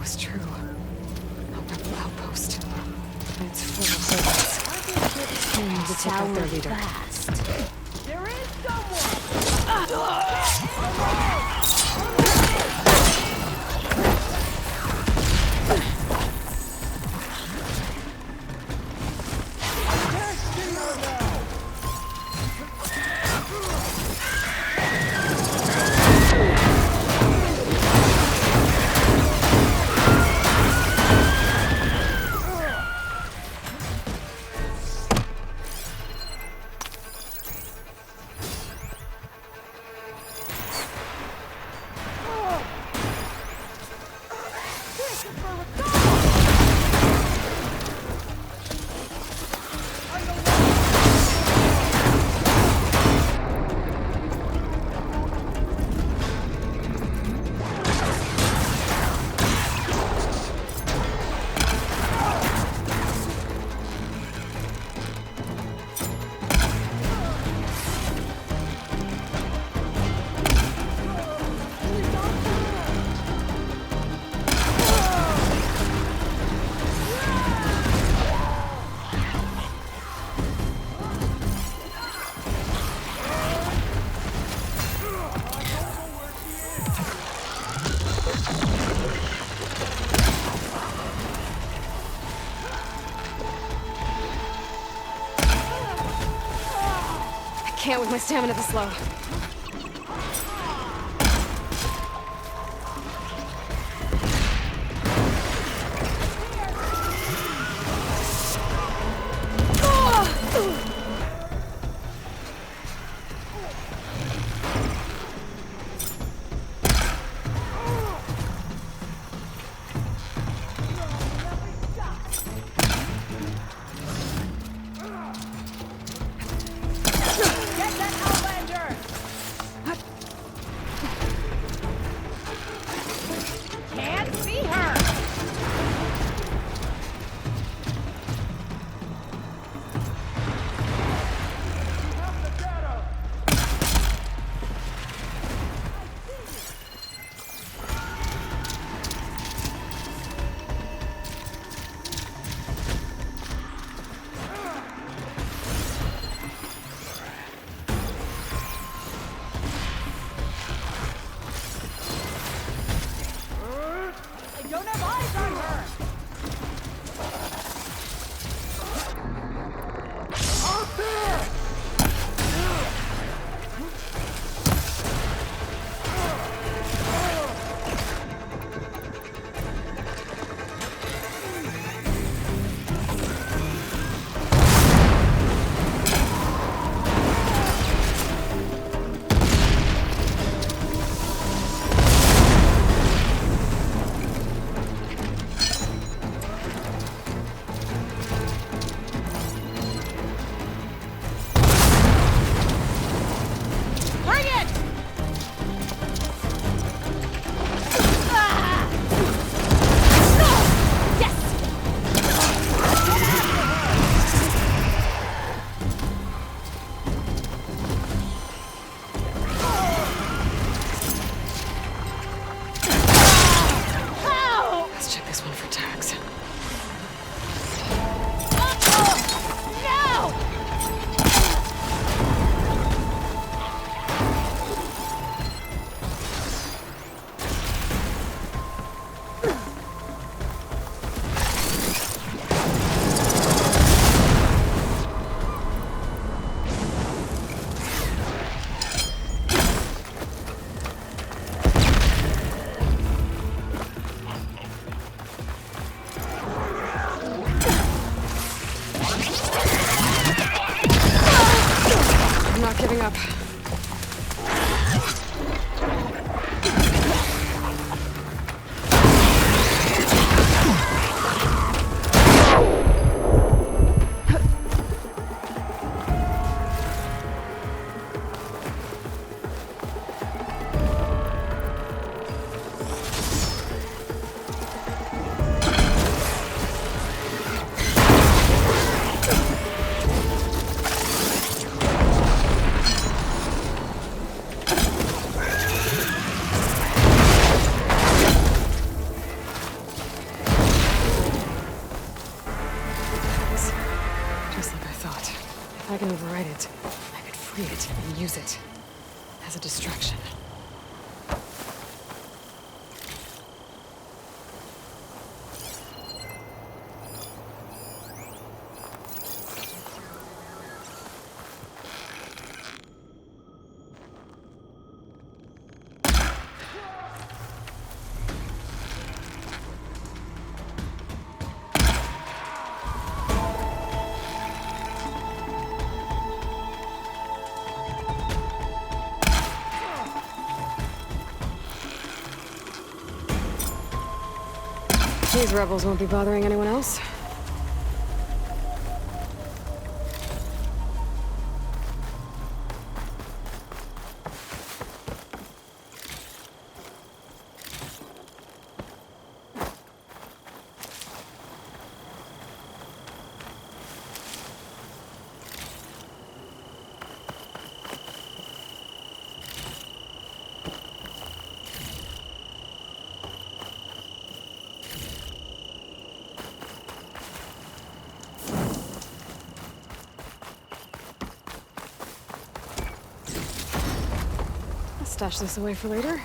Was true. A rebel outpost. It's full of servants. We need to take out their leader. Fast. There is someone! Can't with my stamina this low. Get that Outlander! not giving up. I can override it. I could free it and use it as a distraction. These rebels won't be bothering anyone else. Stash this away for later.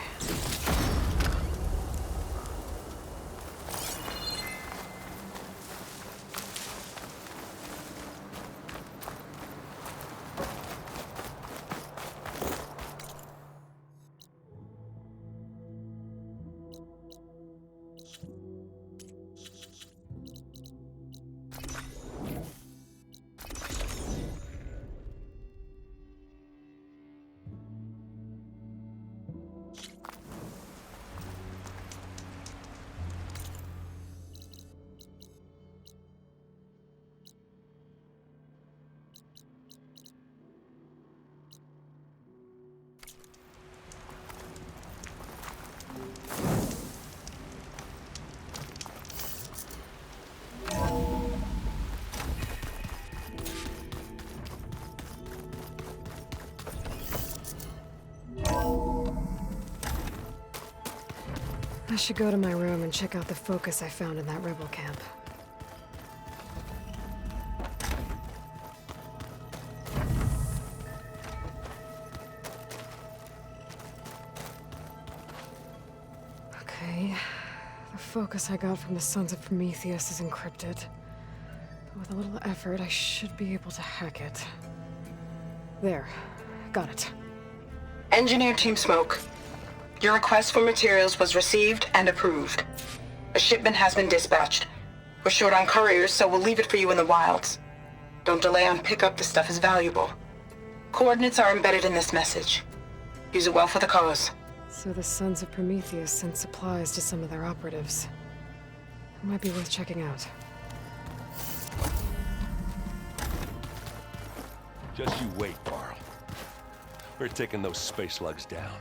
I should go to my room and check out the focus I found in that rebel camp. Okay, the focus I got from the Sons of Prometheus is encrypted. But with a little effort, I should be able to hack it. There, got it. Engineer Team Smoke. Your request for materials was received and approved. A shipment has been dispatched. We're short on couriers, so we'll leave it for you in the wilds. Don't delay on pickup, the stuff is valuable. Coordinates are embedded in this message. Use it well for the cause. So the Sons of Prometheus sent supplies to some of their operatives. It might be worth checking out. Just you wait, Carl. We're taking those space slugs down.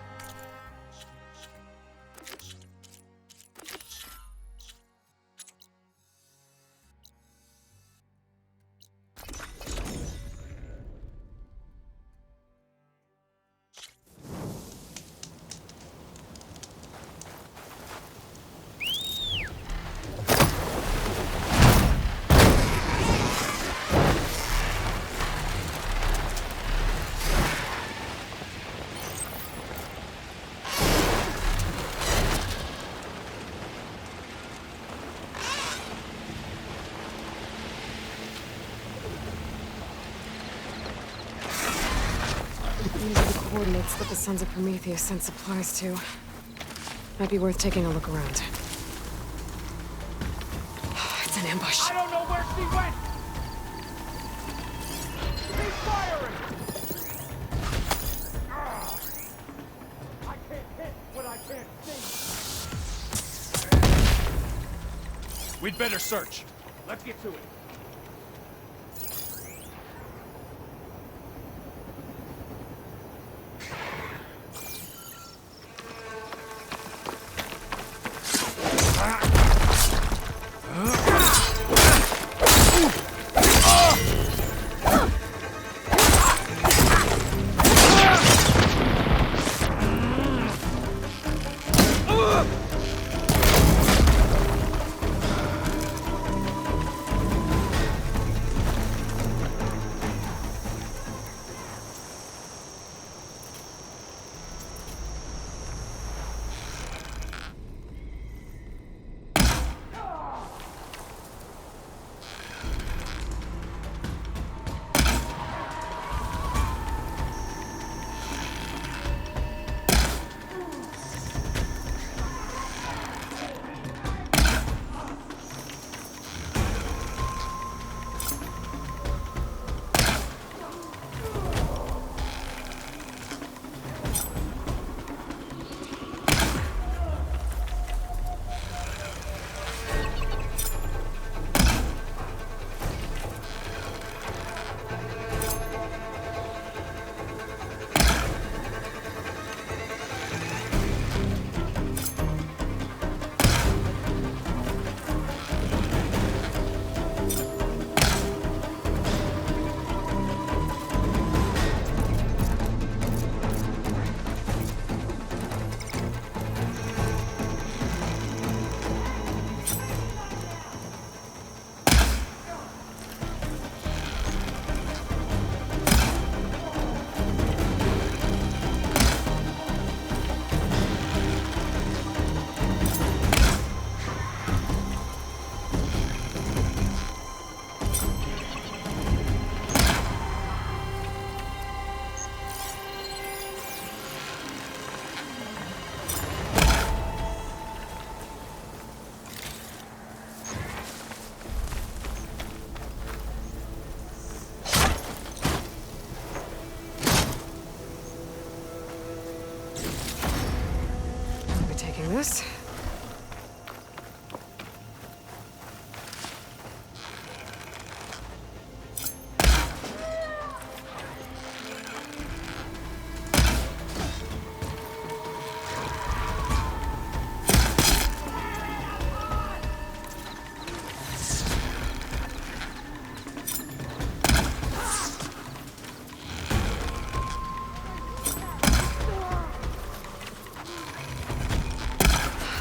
These are the coordinates that the Sons of Prometheus sent supplies to. Might be worth taking a look around. It's an ambush. I don't know where she went! Keep firing! We'd better search. Let's get to it. This.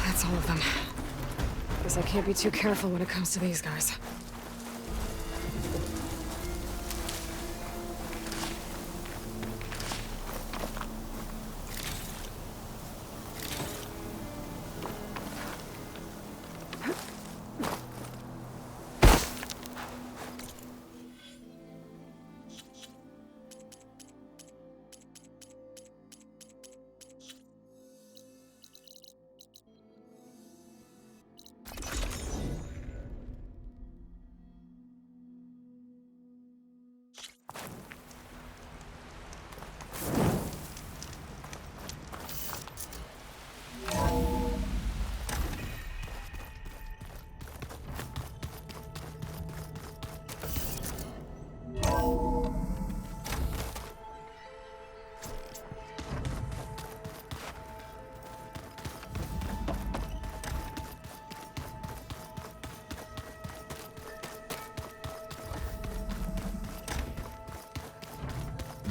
That's all of them. Guess I can't be too careful when it comes to these guys.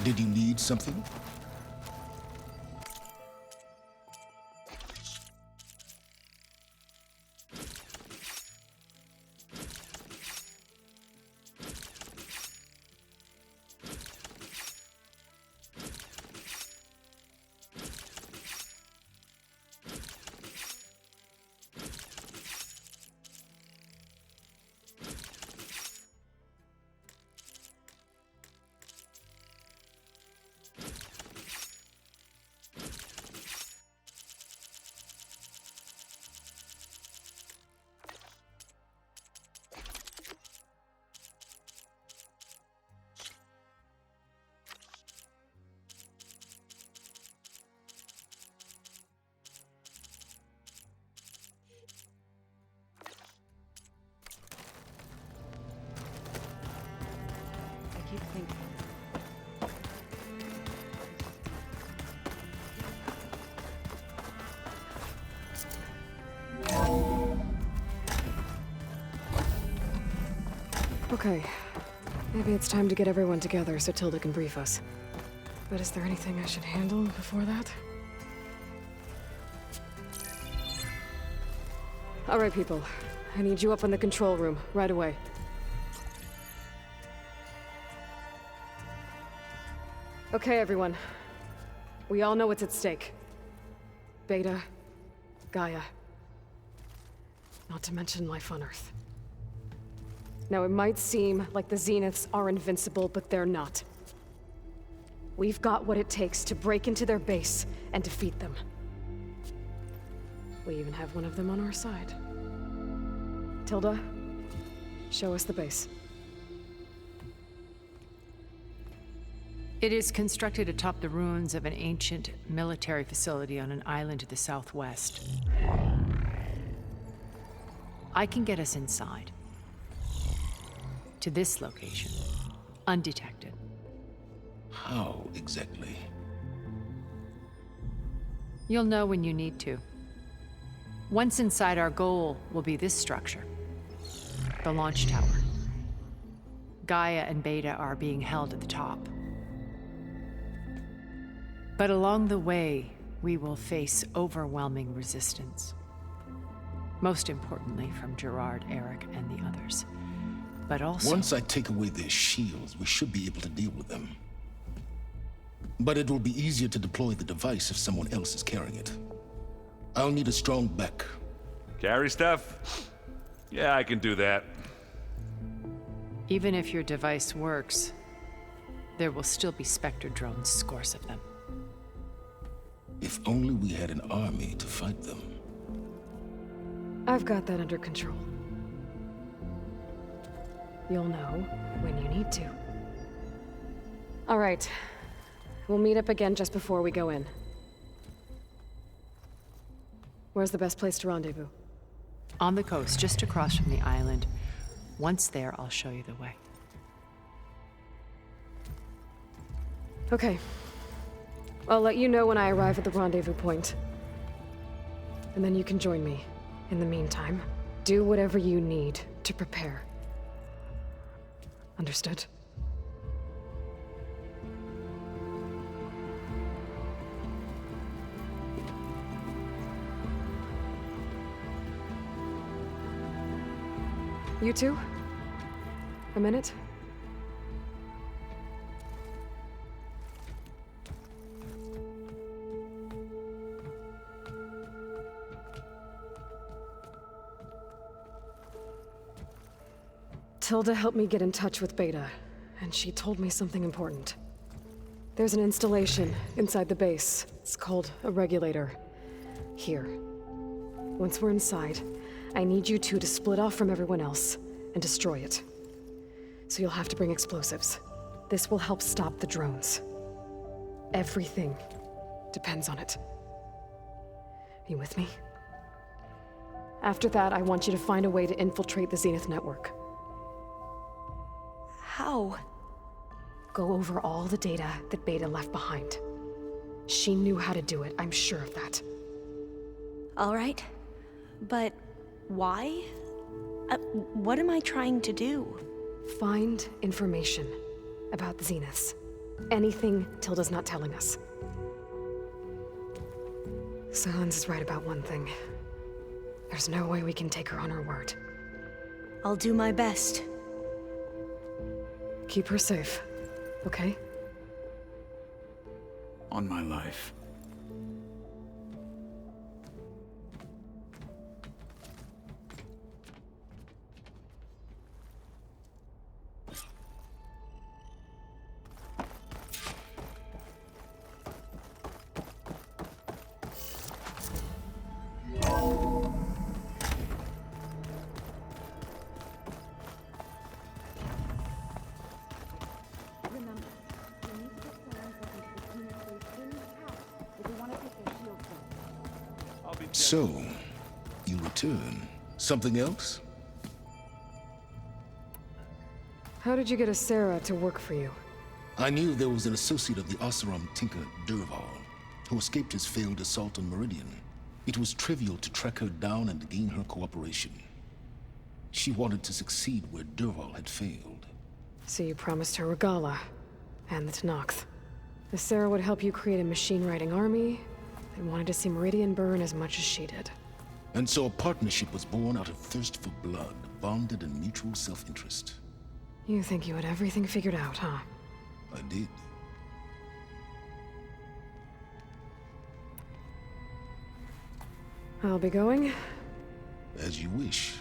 Did you need something? keep thinking. Okay. Maybe it's time to get everyone together so Tilda can brief us. But is there anything I should handle before that? All right, people. I need you up in the control room, right away. Okay, everyone. We all know what's at stake. Beta, Gaia. Not to mention life on Earth. Now, it might seem like the Zeniths are invincible, but they're not. We've got what it takes to break into their base and defeat them. We even have one of them on our side. Tilda, show us the base. It is constructed atop the ruins of an ancient military facility on an island to the southwest. I can get us inside. To this location, undetected. How exactly? You'll know when you need to. Once inside, our goal will be this structure. The launch tower. Gaia and Beta are being held at the top. But along the way, we will face overwhelming resistance. Most importantly, from Gerard, Eric, and the others. But also... Once I take away their shields, we should be able to deal with them. But it will be easier to deploy the device if someone else is carrying it. I'll need a strong back. Carry stuff? Yeah, I can do that. Even if your device works, there will still be Spectre drones, scores of them. If only we had an army to fight them. I've got that under control. You'll know when you need to. All right. We'll meet up again just before we go in. Where's the best place to rendezvous? On the coast, just across from the island. Once there, I'll show you the way. Okay. I'll let you know when I arrive at the rendezvous point. And then you can join me. In the meantime, do whatever you need to prepare. Understood? You two? A minute? Tilda helped me get in touch with Beta, and she told me something important. There's an installation inside the base. It's called a regulator. Here. Once we're inside, I need you two to split off from everyone else and destroy it. So you'll have to bring explosives. This will help stop the drones. Everything depends on it. Are you with me? After that, I want you to find a way to infiltrate the Zenith network. How? Go over all the data that Beta left behind. She knew how to do it, I'm sure of that. All right. But why? What am I trying to do? Find information about the Zeniths. Anything Tilda's not telling us. Silence is right about one thing. There's no way we can take her on her word. I'll do my best. Keep her safe, okay? On my life. So, you return. Something else? How did you get a Sarah to work for you? I knew there was an associate of the Oseram tinker, Durval, who escaped his failed assault on Meridian. It was trivial to track her down and gain her cooperation. She wanted to succeed where Durval had failed. So you promised her Regala, and the Tenakth. The Sarah would help you create a machine-riding army, and wanted to see Meridian burn as much as she did. And so a partnership was born out of thirst for blood, bonded in mutual self-interest. You think you had everything figured out, huh? I did. I'll be going. As you wish.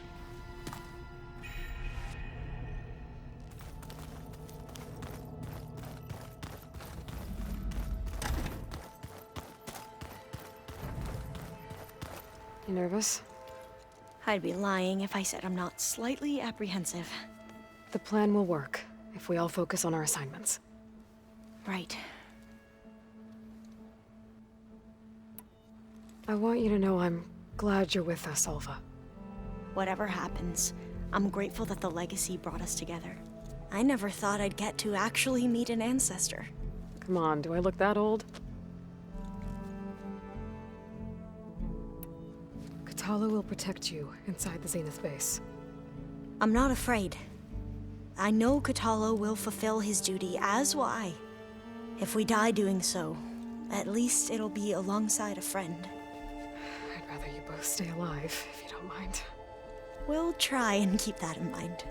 You nervous? I'd be lying if I said I'm not slightly apprehensive. The plan will work, if we all focus on our assignments. Right. I want you to know I'm glad you're with us, Alva. Whatever happens, I'm grateful that the legacy brought us together. I never thought I'd get to actually meet an ancestor. Come on, do I look that old? Katala will protect you inside the Zenith base. I'm not afraid. I know Katala will fulfill his duty, as will I. If we die doing so, at least it'll be alongside a friend. I'd rather you both stay alive, if you don't mind. We'll try and keep that in mind.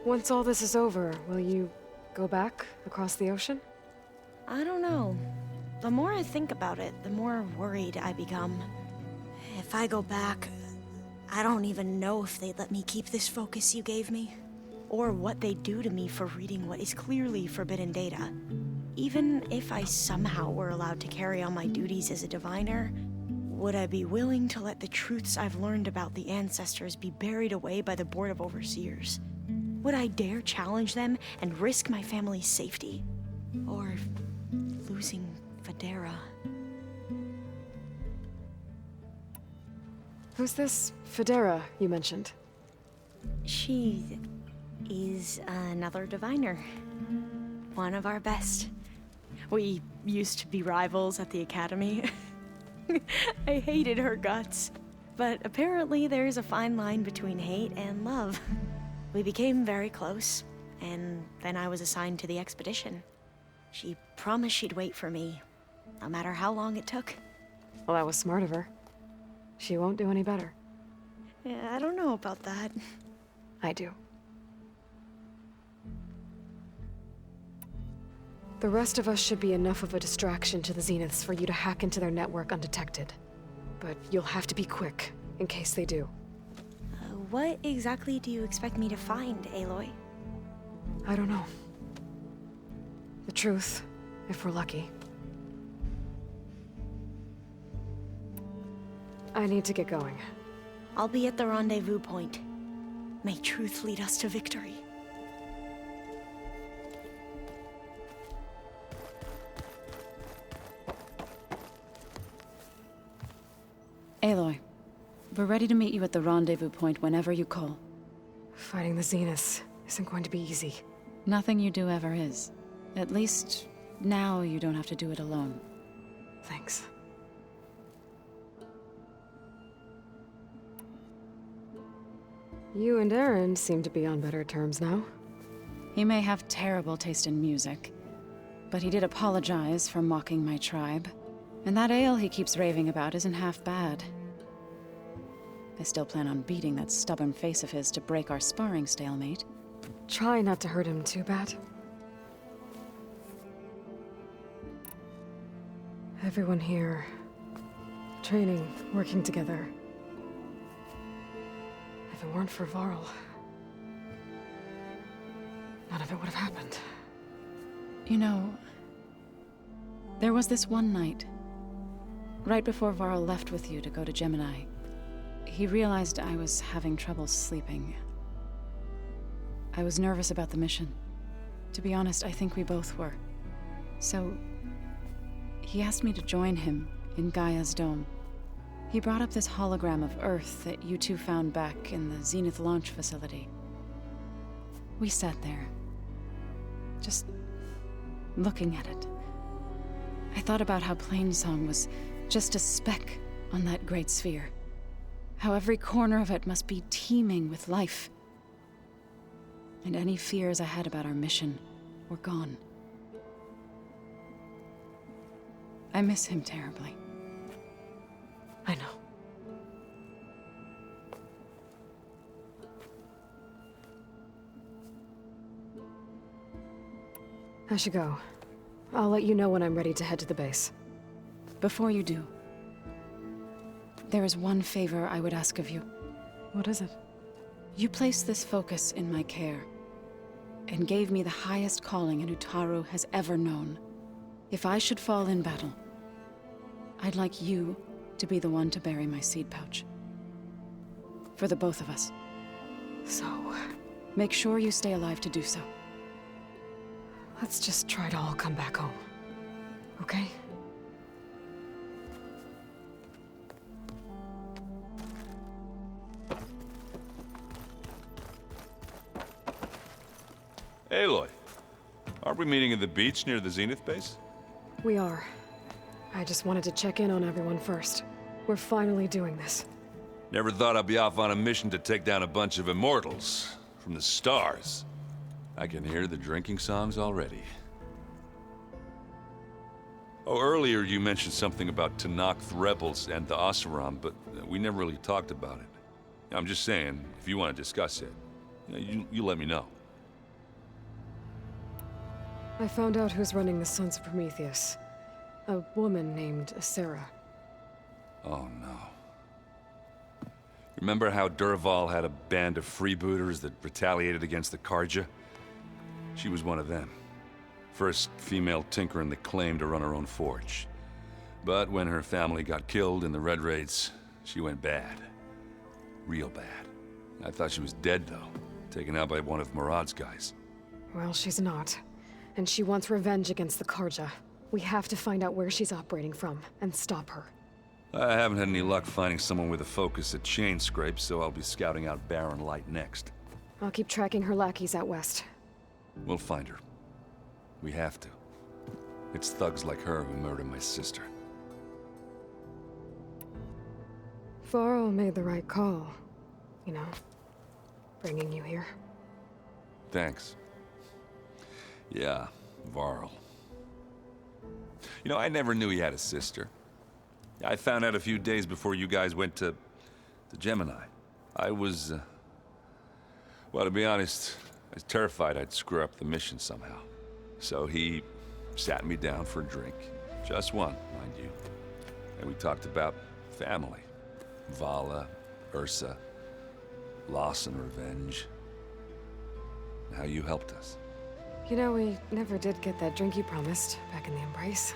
Once all this is over, will you go back across the ocean? I don't know. The more I think about it, the more worried I become. If I go back, I don't even know if they'd let me keep this focus you gave me, or what they'd do to me for reading what is clearly forbidden data. Even if I somehow were allowed to carry on my duties as a diviner, would I be willing to let the truths I've learned about the ancestors be buried away by the Board of Overseers? Would I dare challenge them and risk my family's safety? Or losing Federa? Who's this Federa you mentioned? She is another diviner. One of our best. We used to be rivals at the academy. I hated her guts. But apparently there's a fine line between hate and love. We became very close, and then I was assigned to the expedition. She promised she'd wait for me, no matter how long it took. Well, that was smart of her. She won't do any better. Yeah, I don't know about that. I do. The rest of us should be enough of a distraction to the Zeniths for you to hack into their network undetected. But you'll have to be quick, in case they do. What exactly do you expect me to find, Aloy? I don't know. The truth, if we're lucky. I need to get going. I'll be at the rendezvous point. May truth lead us to victory. Aloy, we're ready to meet you at the rendezvous point whenever you call. Fighting the Zeniths isn't going to be easy. Nothing you do ever is. At least, now you don't have to do it alone. Thanks. You and Aaron seem to be on better terms now. He may have terrible taste in music, but he did apologize for mocking my tribe. And that ale he keeps raving about isn't half bad. I still plan on beating that stubborn face of his to break our sparring stalemate. Try not to hurt him too bad. Everyone here, training, working together. If it weren't for Varl, none of it would have happened. You know, there was this one night, right before Varl left with you to go to Gemini. He realized I was having trouble sleeping. I was nervous about the mission. To be honest, I think we both were. So, he asked me to join him in Gaia's dome. He brought up this hologram of Earth that you two found back in the Zenith launch facility. We sat there, just looking at it. I thought about how Plainsong was just a speck on that great sphere. How every corner of it must be teeming with life. And any fears I had about our mission were gone. I miss him terribly. I know. I should go. I'll let you know when I'm ready to head to the base. Before you do, there is one favor I would ask of you. What is it? You placed this focus in my care, and gave me the highest calling an Utaru has ever known. If I should fall in battle, I'd like you to be the one to bury my seed pouch. For the both of us. So, make sure you stay alive to do so. let's just try to all come back home. Okay? Aloy, aren't we meeting at the beach near the Zenith base? We are. I just wanted to check in on everyone first. We're finally doing this. Never thought I'd be off on a mission to take down a bunch of immortals from the stars. I can hear the drinking songs already. Oh, earlier you mentioned something about Tenakth rebels and the Oseram, but we never really talked about it. I'm just saying, if you want to discuss it, you let me know. I found out who's running the Sons of Prometheus. A woman named Sarah. Oh no. Remember how Durval had a band of freebooters that retaliated against the Karja? She was one of them. First female tinker in the claim to run her own forge. But when her family got killed in the Red Raids, she went bad. Real bad. I thought she was dead though, taken out by one of Murad's guys. Well, she's not. And she wants revenge against the Karja. We have to find out where she's operating from, and stop her. I haven't had any luck finding someone with a focus at chain scrapes, so I'll be scouting out Baron Light next. I'll keep tracking her lackeys out west. We'll find her. We have to. It's thugs like her who murdered my sister. Varl made the right call. You know, bringing you here. Thanks. Yeah, Varl. You know, I never knew he had a sister. I found out a few days before you guys went to Gemini. I was, well, to be honest, I was terrified I'd screw up the mission somehow. So he sat me down for a drink. Just one, mind you. And we talked about family. Vala, Ursa, loss and revenge. And how you helped us. You know, we never did get that drink you promised back in the Embrace.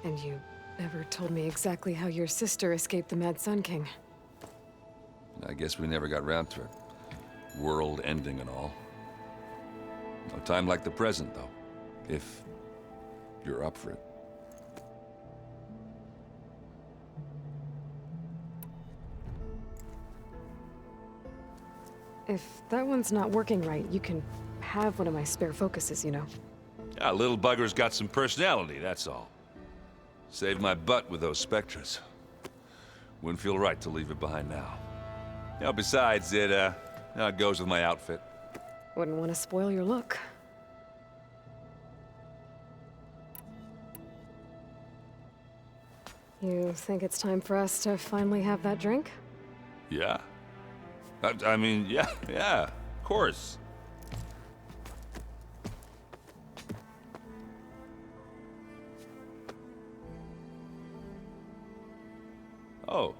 And you never told me exactly how your sister escaped the Mad Sun King. I guess we never got round to it. World ending and all. No time like the present, though. If you're up for it. If that one's not working right, you can have one of my spare focuses, you know. Yeah, little bugger's got some personality, that's all. Saved my butt with those Spectres. Wouldn't feel right to leave it behind now. You know, besides, it goes with my outfit. Wouldn't want to spoil your look. You think it's time for us to finally have that drink? Yeah. I mean, yeah, of course. Oh.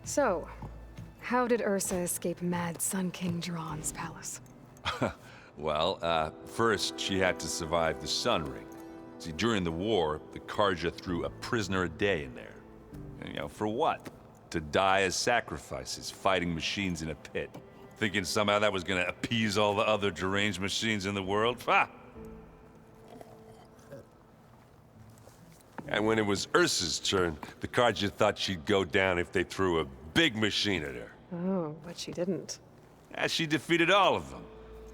So, how did Ursa escape Mad Sun King Jiran's palace? Well, first she had to survive the Sun Ring. See, during the war, the Karja threw a prisoner a day in there. And, you know, for what? To die as sacrifices, fighting machines in a pit. thinking somehow that was gonna appease all the other deranged machines in the world. Ha! And when it was Ursa's turn, the Carja thought she'd go down if they threw a big machine at her. Oh, but she didn't. And she defeated all of them.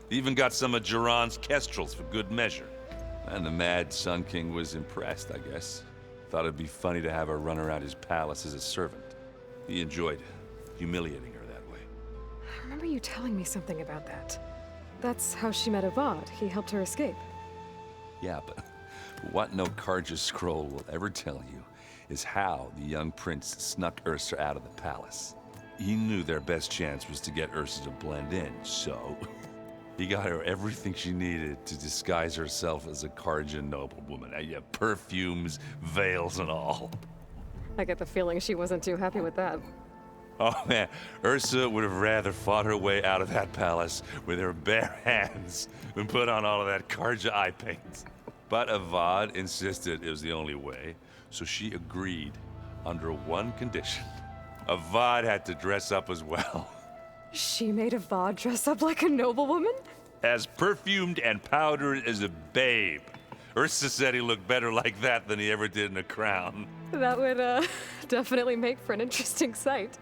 Even got some of Jiran's Kestrels for good measure. And the mad Sun King was impressed, I guess. Thought it'd be funny to have her run around his palace as a servant. He enjoyed humiliating her that way. I remember you telling me something about that. That's how she met Avad. He helped her escape. Yeah, but what no Carja scroll will ever tell you is how the young prince snuck Ursa out of the palace. He knew their best chance was to get Ursa to blend in, so he got her everything she needed to disguise herself as a Carja noblewoman. Yeah, perfumes, veils, and all. I get the feeling she wasn't too happy with that. Oh man, Ursa would have rather fought her way out of that palace with her bare hands than put on all of that Carja eye paint. But Avad insisted it was the only way, so she agreed under one condition. Avad had to dress up as well. She made Avad dress up like a noblewoman? As perfumed and powdered as a babe. Ursa said he looked better like that than he ever did in a crown. That would, definitely make for an interesting sight.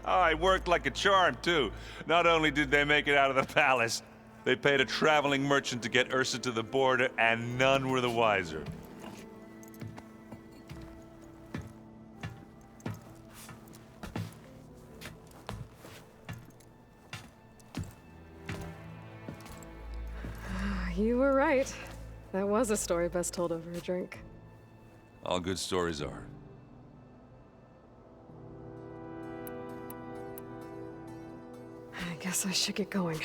Oh, it worked like a charm, too. Not only did they make it out of the palace, they paid a traveling merchant to get Ursa to the border, and none were the wiser. You were right. That was a story best told over a drink. All good stories are. I guess I should get going.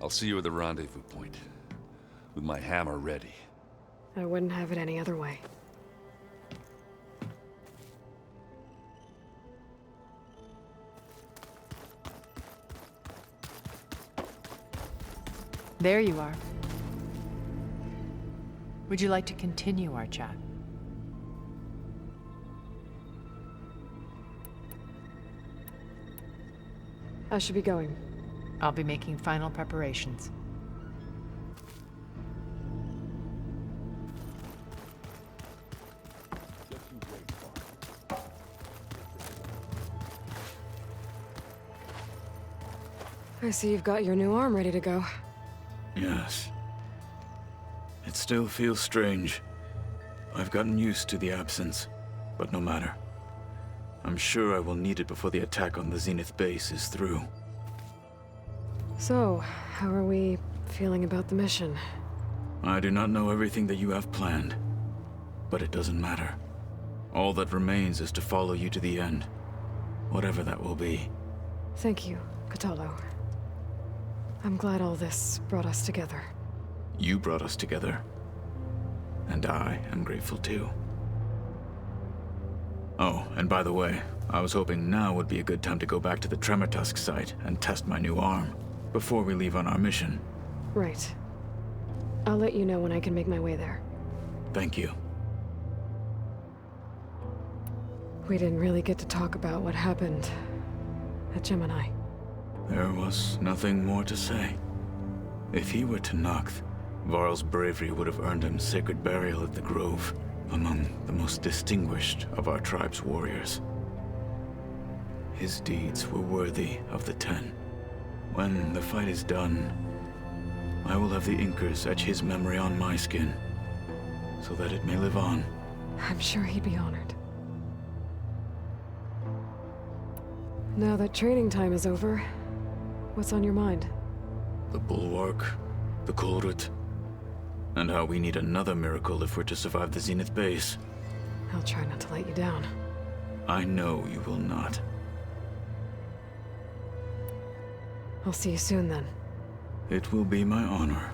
I'll see you at the rendezvous point, with my hammer ready. I wouldn't have it any other way. There you are. Would you like to continue our chat? I should be going. I'll be making final preparations. I see you've got your new arm ready to go. Yes. It still feels strange. I've gotten used to the absence, but no matter. I'm sure I will need it before the attack on the Zenith base is through. So, how are we feeling about the mission? I do not know everything that you have planned, but it doesn't matter. All that remains is to follow you to the end, whatever that will be. Thank you, Kotallo. I'm glad all this brought us together. You brought us together, and I am grateful too. Oh, and by the way, I was hoping now would be a good time to go back to the Tremor Tusk site and test my new arm, before we leave on our mission. Right. I'll let you know when I can make my way there. Thank you. We didn't really get to talk about what happened at Gemini. There was nothing more to say. If he were to Noct, Varl's bravery would have earned him sacred burial at the Grove, among the most distinguished of our tribe's warriors. His deeds were worthy of the Ten. When the fight is done, I will have the Inkers etch his memory on my skin, so that it may live on. I'm sure he'd be honored. Now that training time is over, what's on your mind? The Bulwark, the Kulrut, and how we need another miracle if we're to survive the Zenith base. I'll try not to let you down. I know you will not. I'll see you soon then. It will be my honor.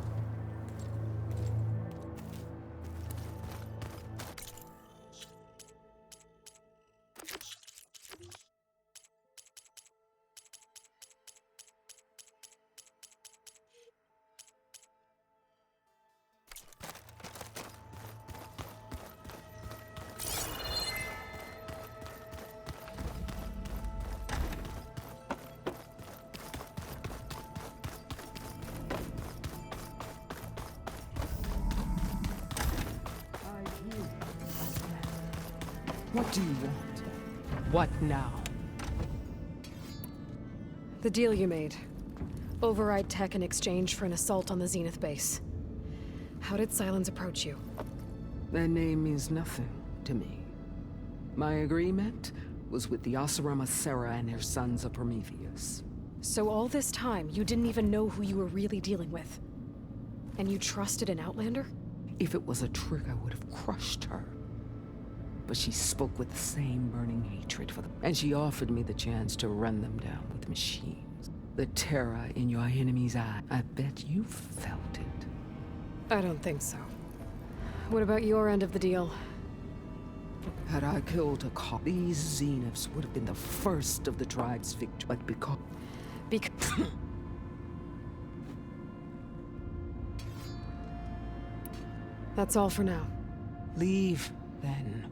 What do you want? What now? The deal you made. Override tech in exchange for an assault on the Zenith base. How did Silence approach you? That name means nothing to me. My agreement was with the Oseram Sera and their sons of Prometheus. So all this time, you didn't even know who you were really dealing with? And you trusted an Outlander? If it was a trick, I would have crushed her. But she spoke with the same burning hatred for them, and she offered me the chance to run them down with machines. The terror in your enemy's eye, I bet you felt it. I don't think so. What about your end of the deal? Had I killed a cop, these Zeniths would have been the first of the tribe's victory. But because... That's all for now. Leave, then.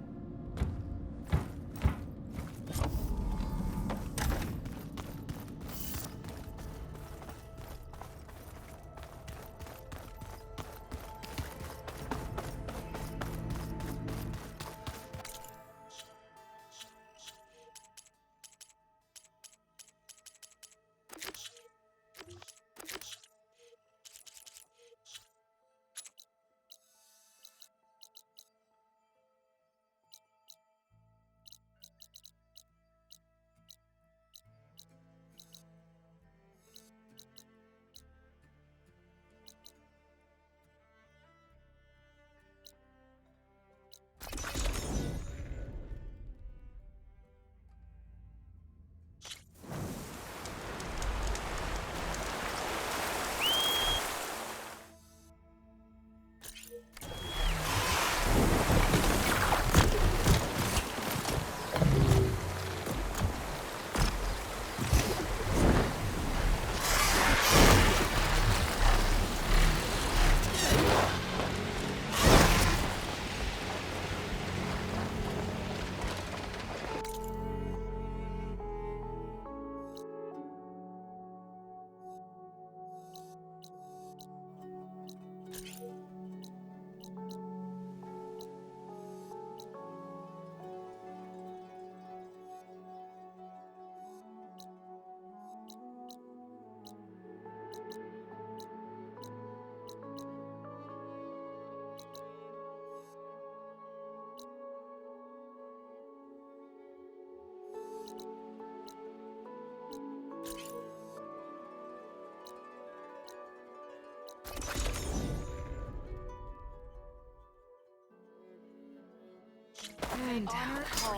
And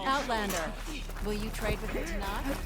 Outlander, will you trade with me tonight?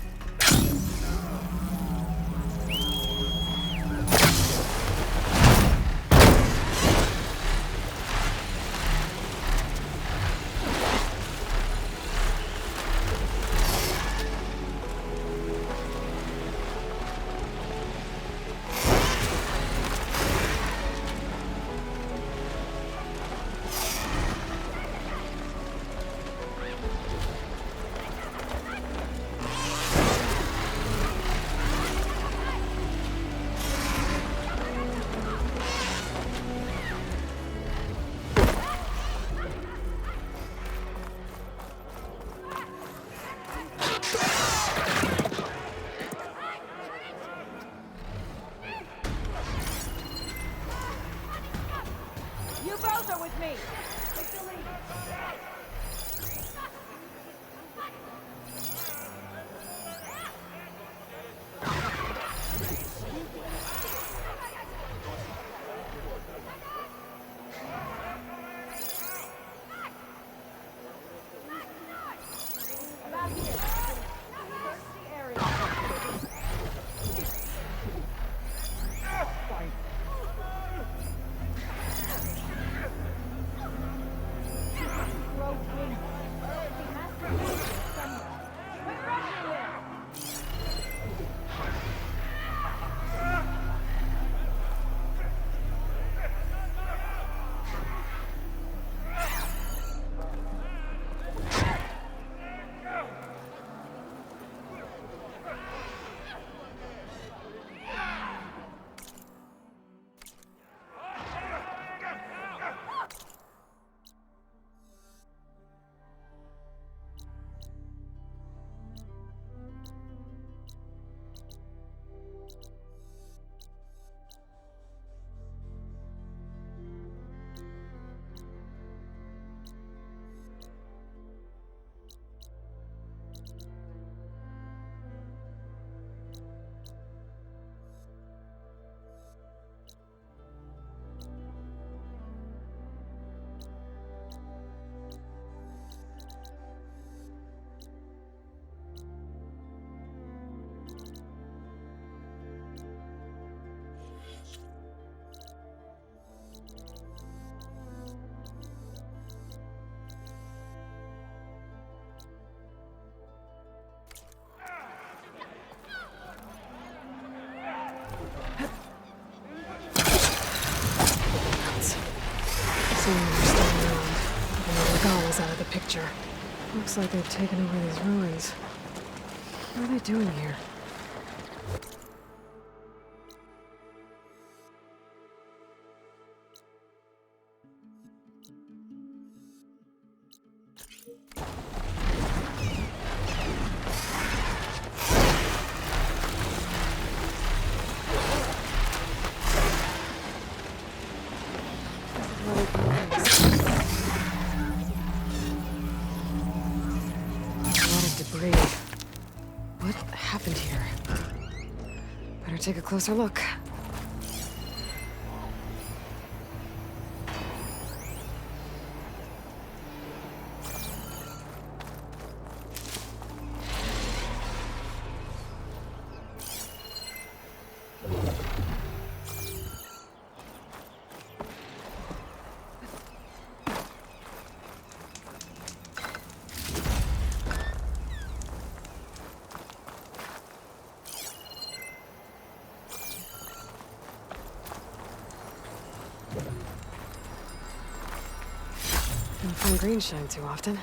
you both are with me! seeing they're still around, even though Regal is out of the picture. Looks like they've taken over these ruins. What are they doing here? What happened here? Better take a closer look. Don't find green shine too often.